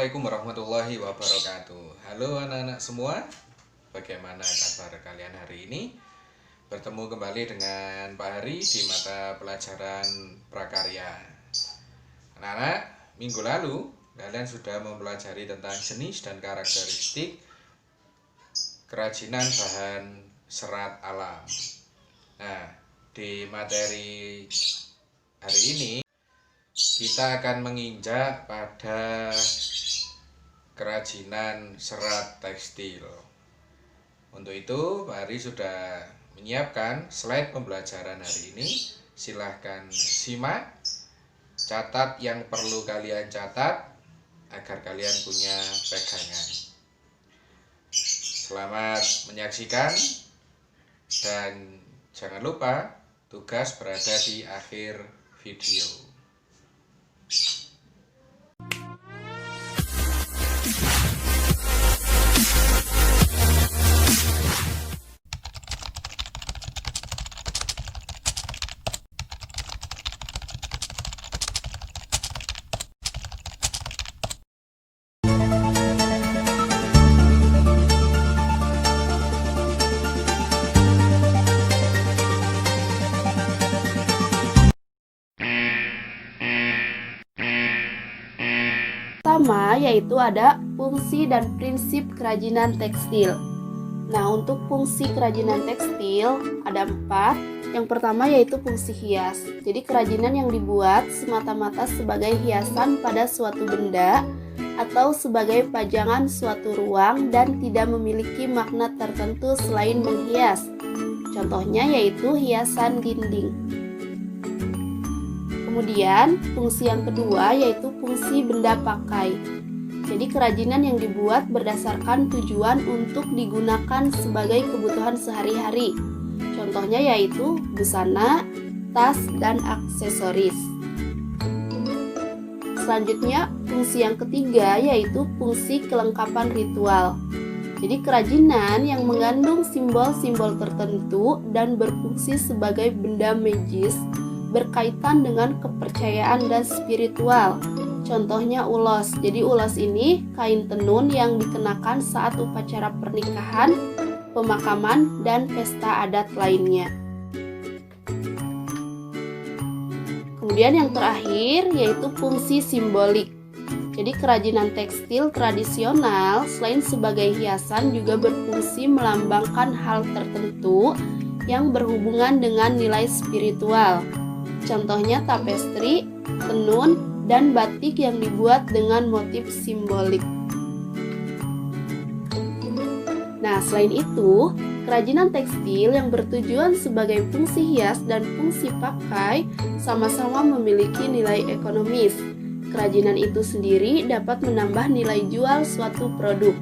Assalamualaikum warahmatullahi wabarakatuh. Halo anak-anak semua, bagaimana kabar kalian hari ini? Bertemu kembali dengan Pak Hari di mata pelajaran prakarya. Anak-anak, minggu lalu kalian sudah mempelajari tentang jenis dan karakteristik kerajinan bahan serat alam. Nah, di materi hari ini kita akan menginjak pada kerajinan serat tekstil. Untuk itu, Pak Ari sudah menyiapkan slide pembelajaran hari ini. Silahkan simak, catat yang perlu kalian catat agar kalian punya pegangan. Selamat menyaksikan dan jangan lupa tugas berada di akhir video. Pertama yaitu ada fungsi dan prinsip kerajinan tekstil. Nah, untuk fungsi kerajinan tekstil ada 4. Yang pertama yaitu fungsi hias. Jadi kerajinan yang dibuat semata-mata sebagai hiasan pada suatu benda atau sebagai pajangan suatu ruang dan tidak memiliki makna tertentu selain menghias. Contohnya yaitu hiasan dinding. Kemudian fungsi yang kedua yaitu fungsi benda pakai. Jadi kerajinan yang dibuat berdasarkan tujuan untuk digunakan sebagai kebutuhan sehari-hari. Contohnya yaitu busana, tas, dan aksesoris. Selanjutnya fungsi yang ketiga yaitu fungsi kelengkapan ritual. Jadi kerajinan yang mengandung simbol-simbol tertentu dan berfungsi sebagai benda magis berkaitan dengan kepercayaan dan spiritual. Contohnya ulos. Jadi ulos ini kain tenun yang dikenakan saat upacara pernikahan, pemakaman, dan pesta adat lainnya. Kemudian yang terakhir yaitu fungsi simbolik. Jadi kerajinan tekstil tradisional selain sebagai hiasan juga berfungsi melambangkan hal tertentu yang berhubungan dengan nilai spiritual. Contohnya tapestri, tenun, dan batik yang dibuat dengan motif simbolik. Nah, selain itu, kerajinan tekstil yang bertujuan sebagai fungsi hias dan fungsi pakai sama-sama memiliki nilai ekonomis. Kerajinan itu sendiri dapat menambah nilai jual suatu produk.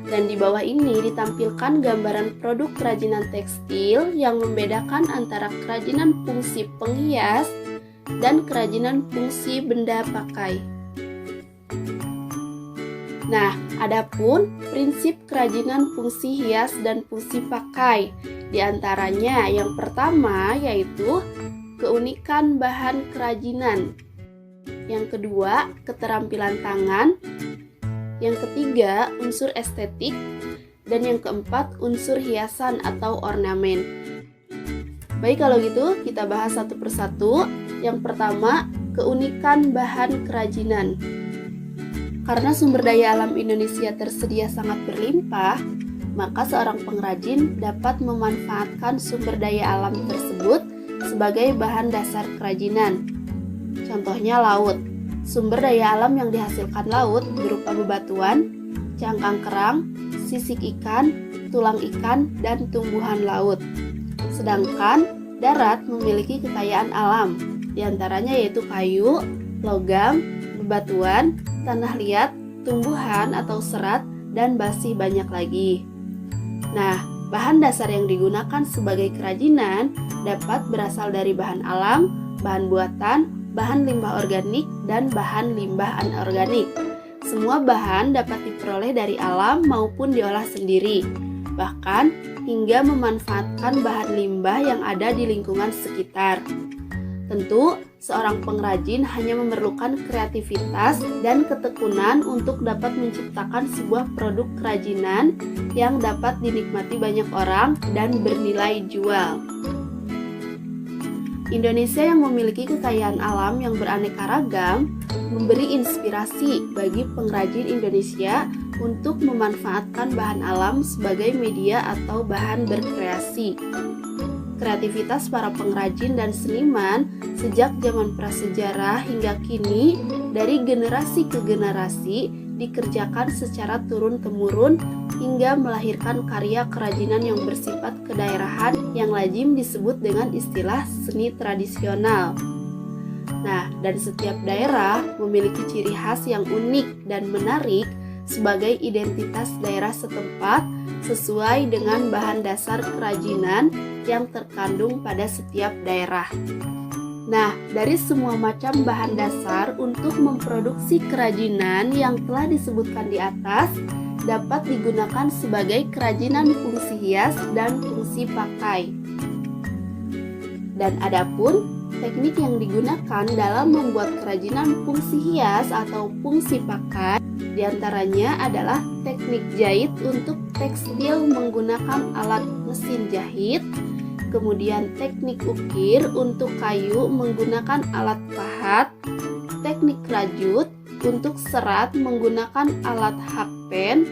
Dan di bawah ini ditampilkan gambaran produk kerajinan tekstil yang membedakan antara kerajinan fungsi penghias dan kerajinan fungsi benda pakai. Nah, adapun prinsip kerajinan fungsi hias dan fungsi pakai. Di antaranya yang pertama yaitu keunikan bahan kerajinan. Yang kedua, keterampilan tangan. Yang ketiga, unsur estetik. Dan yang keempat, unsur hiasan atau ornamen. Baik, kalau gitu kita bahas satu persatu. Yang pertama, keunikan bahan kerajinan. Karena sumber daya alam Indonesia tersedia sangat berlimpah, maka seorang pengrajin dapat memanfaatkan sumber daya alam tersebut sebagai bahan dasar kerajinan. Contohnya laut. Sumber daya alam yang dihasilkan laut berupa bebatuan, cangkang kerang, sisik ikan, tulang ikan, dan tumbuhan laut. Sedangkan darat memiliki kekayaan alam, diantaranya yaitu kayu, logam, bebatuan, tanah liat, tumbuhan atau serat, dan masih banyak lagi. Nah, bahan dasar yang digunakan sebagai kerajinan dapat berasal dari bahan alam, bahan buatan, bahan limbah organik, dan bahan limbah anorganik. Semua bahan dapat diperoleh dari alam maupun diolah sendiri, bahkan hingga memanfaatkan bahan limbah yang ada di lingkungan sekitar. Tentu, seorang pengrajin hanya memerlukan kreativitas dan ketekunan untuk dapat menciptakan sebuah produk kerajinan yang dapat dinikmati banyak orang dan bernilai jual. Indonesia yang memiliki kekayaan alam yang beraneka ragam memberi inspirasi bagi pengrajin Indonesia untuk memanfaatkan bahan alam sebagai media atau bahan berkreasi. Kreativitas para pengrajin dan seniman sejak zaman prasejarah hingga kini dari generasi ke generasi dikerjakan secara turun-temurun hingga melahirkan karya kerajinan yang bersifat kedaerahan yang lazim disebut dengan istilah seni tradisional. Nah, dan setiap daerah memiliki ciri khas yang unik dan menarik sebagai identitas daerah setempat sesuai dengan bahan dasar kerajinan yang terkandung pada setiap daerah. Nah, dari semua macam bahan dasar untuk memproduksi kerajinan yang telah disebutkan di atas dapat digunakan sebagai kerajinan fungsi hias dan fungsi pakai. Dan adapun teknik yang digunakan dalam membuat kerajinan fungsi hias atau fungsi pakai diantaranya adalah teknik jahit untuk tekstil menggunakan alat mesin jahit, kemudian teknik ukir untuk kayu menggunakan alat pahat, teknik rajut untuk serat menggunakan alat hakpen,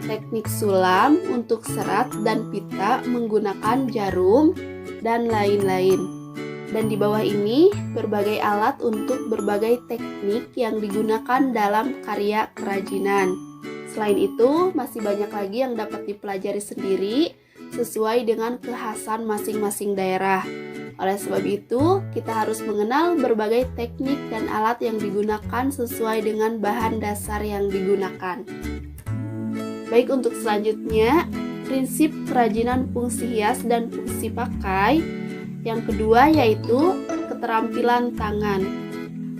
teknik sulam untuk serat dan pita menggunakan jarum, dan lain-lain. Dan di bawah ini berbagai alat untuk berbagai teknik yang digunakan dalam karya kerajinan. Selain itu, masih banyak lagi yang dapat dipelajari sendiri sesuai dengan kekhasan masing-masing daerah. Oleh sebab itu, kita harus mengenal berbagai teknik dan alat yang digunakan sesuai dengan bahan dasar yang digunakan. Baik, untuk selanjutnya, prinsip kerajinan fungsi hias dan fungsi pakai. Yang kedua yaitu keterampilan tangan.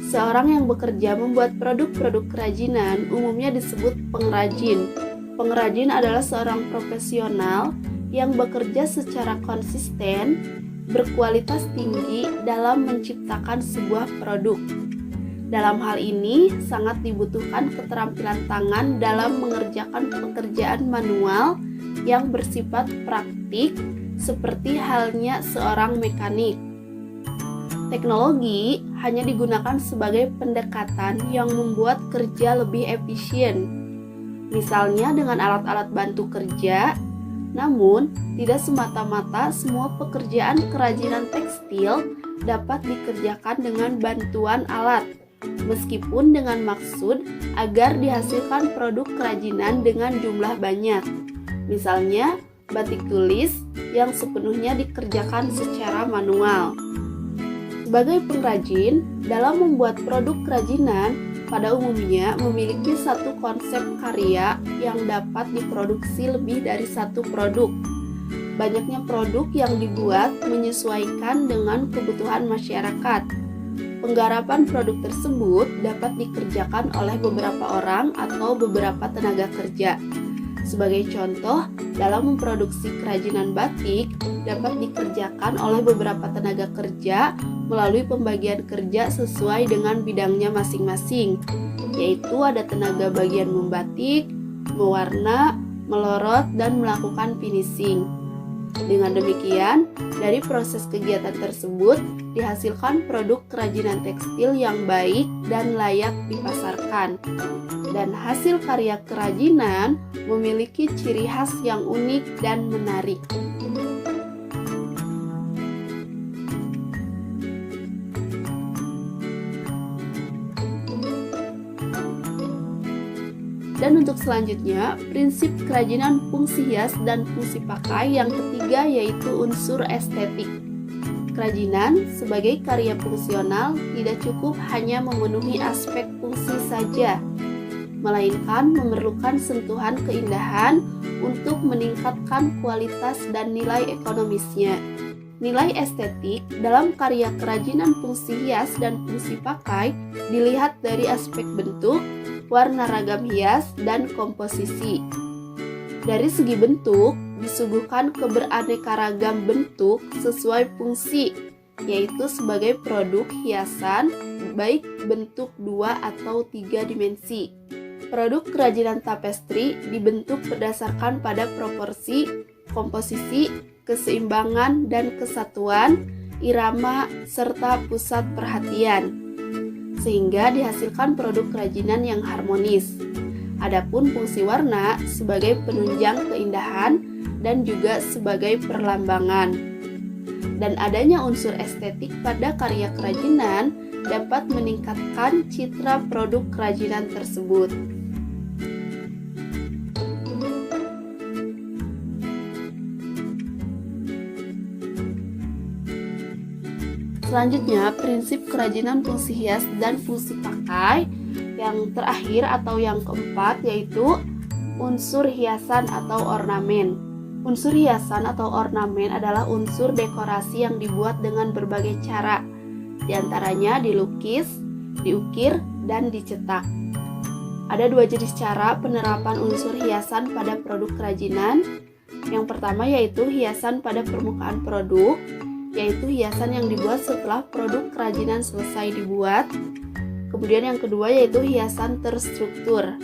Seorang yang bekerja membuat produk-produk kerajinan umumnya disebut pengrajin. Pengrajin adalah seorang profesional yang bekerja secara konsisten, berkualitas tinggi dalam menciptakan sebuah produk. Dalam hal ini, sangat dibutuhkan keterampilan tangan dalam mengerjakan pekerjaan manual yang bersifat praktik, seperti halnya seorang mekanik. Teknologi hanya digunakan sebagai pendekatan yang membuat kerja lebih efisien, misalnya dengan alat-alat bantu kerja. Namun, tidak semata-mata semua pekerjaan kerajinan tekstil dapat dikerjakan dengan bantuan alat, meskipun dengan maksud agar dihasilkan produk kerajinan dengan jumlah banyak. Misalnya, batik tulis yang sepenuhnya dikerjakan secara manual. Sebagai pengrajin, dalam membuat produk kerajinan, pada umumnya memiliki satu konsep karya yang dapat diproduksi lebih dari satu produk. Banyaknya produk yang dibuat menyesuaikan dengan kebutuhan masyarakat. Penggarapan produk tersebut dapat dikerjakan oleh beberapa orang atau beberapa tenaga kerja. Sebagai contoh, dalam memproduksi kerajinan batik dapat dikerjakan oleh beberapa tenaga kerja melalui pembagian kerja sesuai dengan bidangnya masing-masing, yaitu ada tenaga bagian membatik, mewarna, melorot, dan melakukan finishing. Dengan demikian, dari proses kegiatan tersebut dihasilkan produk kerajinan tekstil yang baik dan layak dipasarkan. Dan hasil karya kerajinan memiliki ciri khas yang unik dan menarik. Dan untuk selanjutnya, prinsip kerajinan fungsi hias dan fungsi pakai yang ketiga yaitu unsur estetik. Kerajinan sebagai karya fungsional tidak cukup hanya memenuhi aspek fungsi saja, melainkan memerlukan sentuhan keindahan untuk meningkatkan kualitas dan nilai ekonomisnya. Nilai estetik dalam karya kerajinan fungsi hias dan fungsi pakai dilihat dari aspek bentuk, warna ragam hias, dan komposisi. Dari segi bentuk, disuguhkan keberaneka ragam bentuk sesuai fungsi, yaitu sebagai produk hiasan baik bentuk 2 atau 3 dimensi. Produk kerajinan tapestri dibentuk berdasarkan pada proporsi, komposisi, keseimbangan dan kesatuan, irama, serta pusat perhatian, sehingga dihasilkan produk kerajinan yang harmonis. Adapun fungsi warna sebagai penunjang keindahan dan juga sebagai perlambangan. Dan adanya unsur estetik pada karya kerajinan dapat meningkatkan citra produk kerajinan tersebut. Selanjutnya, prinsip kerajinan fungsi hias dan fungsi pakai. Yang terakhir atau yang keempat yaitu unsur hiasan atau ornamen. Unsur hiasan atau ornamen adalah unsur dekorasi yang dibuat dengan berbagai cara. Di antaranya dilukis, diukir, dan dicetak. Ada dua jenis cara penerapan unsur hiasan pada produk kerajinan. Yang pertama yaitu hiasan pada permukaan produk, yaitu hiasan yang dibuat setelah produk kerajinan selesai dibuat. Kemudian yang kedua yaitu hiasan terstruktur,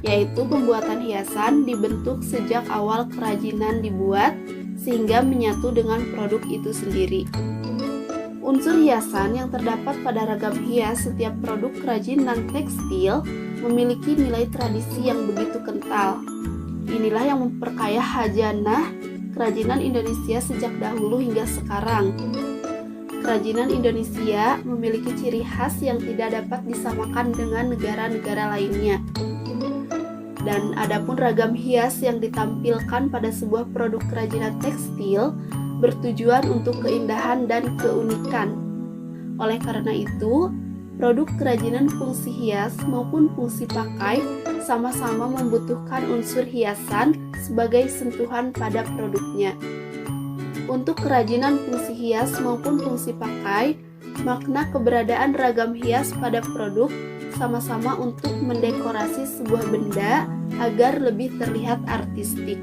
yaitu pembuatan hiasan dibentuk sejak awal kerajinan dibuat sehingga menyatu dengan produk itu sendiri. Unsur hiasan yang terdapat pada ragam hias setiap produk kerajinan tekstil memiliki nilai tradisi yang begitu kental. Inilah yang memperkaya khajanah kerajinan Indonesia sejak dahulu hingga sekarang. Kerajinan Indonesia memiliki ciri khas yang tidak dapat disamakan dengan negara-negara lainnya. Dan adapun ragam hias yang ditampilkan pada sebuah produk kerajinan tekstil bertujuan untuk keindahan dan keunikan. Oleh karena itu, produk kerajinan fungsi hias maupun fungsi pakai sama-sama membutuhkan unsur hiasan sebagai sentuhan pada produknya. Untuk kerajinan fungsi hias maupun fungsi pakai, makna keberadaan ragam hias pada produk sama-sama untuk mendekorasi sebuah benda agar lebih terlihat artistik.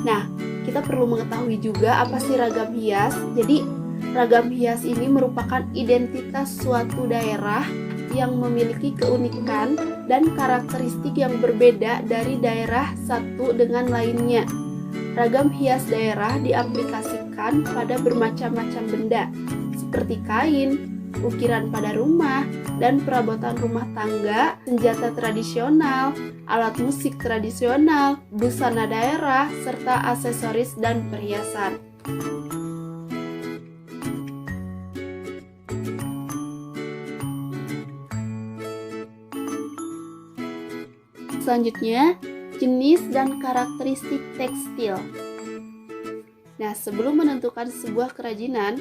Nah, kita perlu mengetahui juga apa sih ragam hias. Jadi, ragam hias ini merupakan identitas suatu daerah yang memiliki keunikan dan karakteristik yang berbeda dari daerah satu dengan lainnya. Ragam hias daerah diaplikasikan pada bermacam-macam benda, seperti kain, ukiran pada rumah, dan perabotan rumah tangga, senjata tradisional, alat musik tradisional, busana daerah, serta aksesoris dan perhiasan. Selanjutnya, jenis dan karakteristik tekstil. Nah, sebelum menentukan sebuah kerajinan,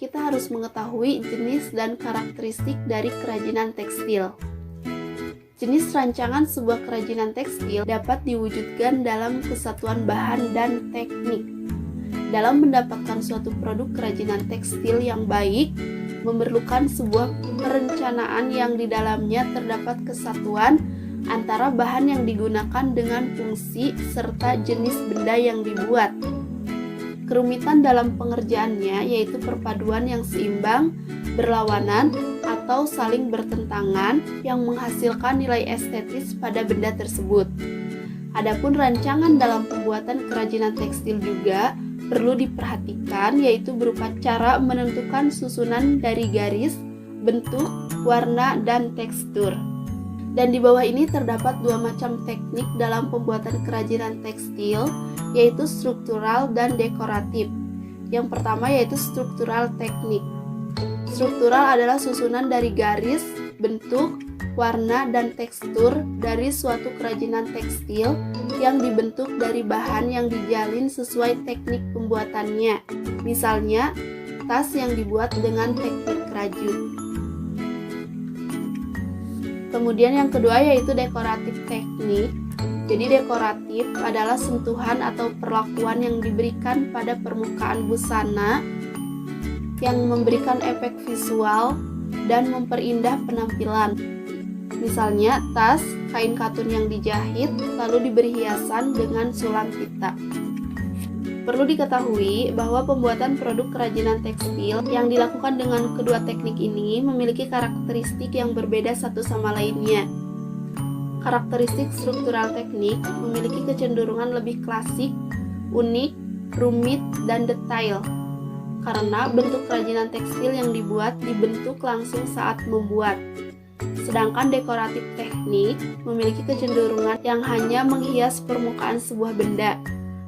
kita harus mengetahui jenis dan karakteristik dari kerajinan tekstil. Jenis rancangan sebuah kerajinan tekstil dapat diwujudkan dalam kesatuan bahan dan teknik. Dalam mendapatkan suatu produk kerajinan tekstil yang baik, memerlukan sebuah perencanaan yang di dalamnya terdapat kesatuan antara bahan yang digunakan dengan fungsi serta jenis benda yang dibuat. Kerumitan dalam pengerjaannya yaitu perpaduan yang seimbang, berlawanan, atau saling bertentangan yang menghasilkan nilai estetis pada benda tersebut. Adapun rancangan dalam pembuatan kerajinan tekstil juga perlu diperhatikan, yaitu berupa cara menentukan susunan dari garis, bentuk, warna, dan tekstur. Dan di bawah ini terdapat dua macam teknik dalam pembuatan kerajinan tekstil, yaitu struktural dan dekoratif. Yang pertama yaitu struktural teknik. Struktural adalah susunan dari garis, bentuk, warna, dan tekstur dari suatu kerajinan tekstil yang dibentuk dari bahan yang dijalin sesuai teknik pembuatannya. Misalnya, tas yang dibuat dengan teknik rajut. Kemudian yang kedua yaitu dekoratif teknik. Jadi dekoratif adalah sentuhan atau perlakuan yang diberikan pada permukaan busana yang memberikan efek visual dan memperindah penampilan. Misalnya tas, kain katun yang dijahit lalu diberi hiasan dengan sulam pita. Perlu diketahui bahwa pembuatan produk kerajinan tekstil yang dilakukan dengan kedua teknik ini memiliki karakteristik yang berbeda satu sama lainnya. Karakteristik struktural teknik memiliki kecenderungan lebih klasik, unik, rumit, dan detail. Karena bentuk kerajinan tekstil yang dibentuk langsung saat membuat. Sedangkan dekoratif teknik memiliki kecenderungan yang hanya menghias permukaan sebuah benda.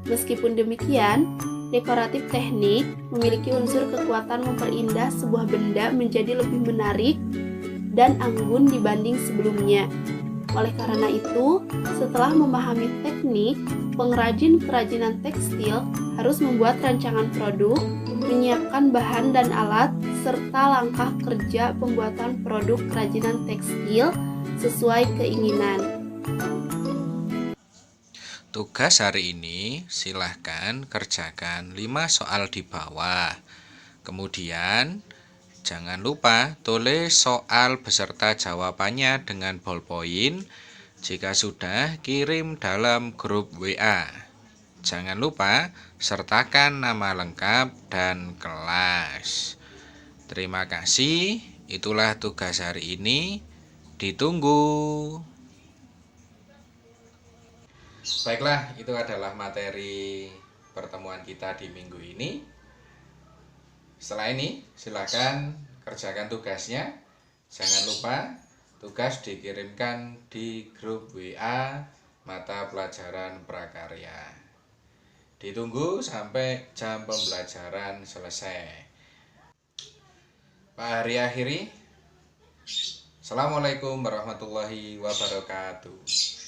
Meskipun demikian, dekoratif teknik memiliki unsur kekuatan memperindah sebuah benda menjadi lebih menarik dan anggun dibanding sebelumnya. Oleh karena itu, setelah memahami teknik, pengrajin kerajinan tekstil harus membuat rancangan produk, menyiapkan bahan dan alat, serta langkah kerja pembuatan produk kerajinan tekstil sesuai keinginan. Tugas hari ini silahkan kerjakan 5 soal di bawah. Kemudian jangan lupa tulis soal beserta jawabannya dengan ballpoint. Jika sudah, kirim dalam grup WA. Jangan lupa sertakan nama lengkap dan kelas. Terima kasih. Itulah tugas hari ini. Ditunggu. Baiklah, itu adalah materi pertemuan kita di minggu ini. Setelah ini, silakan kerjakan tugasnya. Jangan lupa, tugas dikirimkan di grup WA mata pelajaran prakarya. Ditunggu sampai jam pembelajaran selesai. Pak Hari akhiri. Assalamualaikum warahmatullahi wabarakatuh.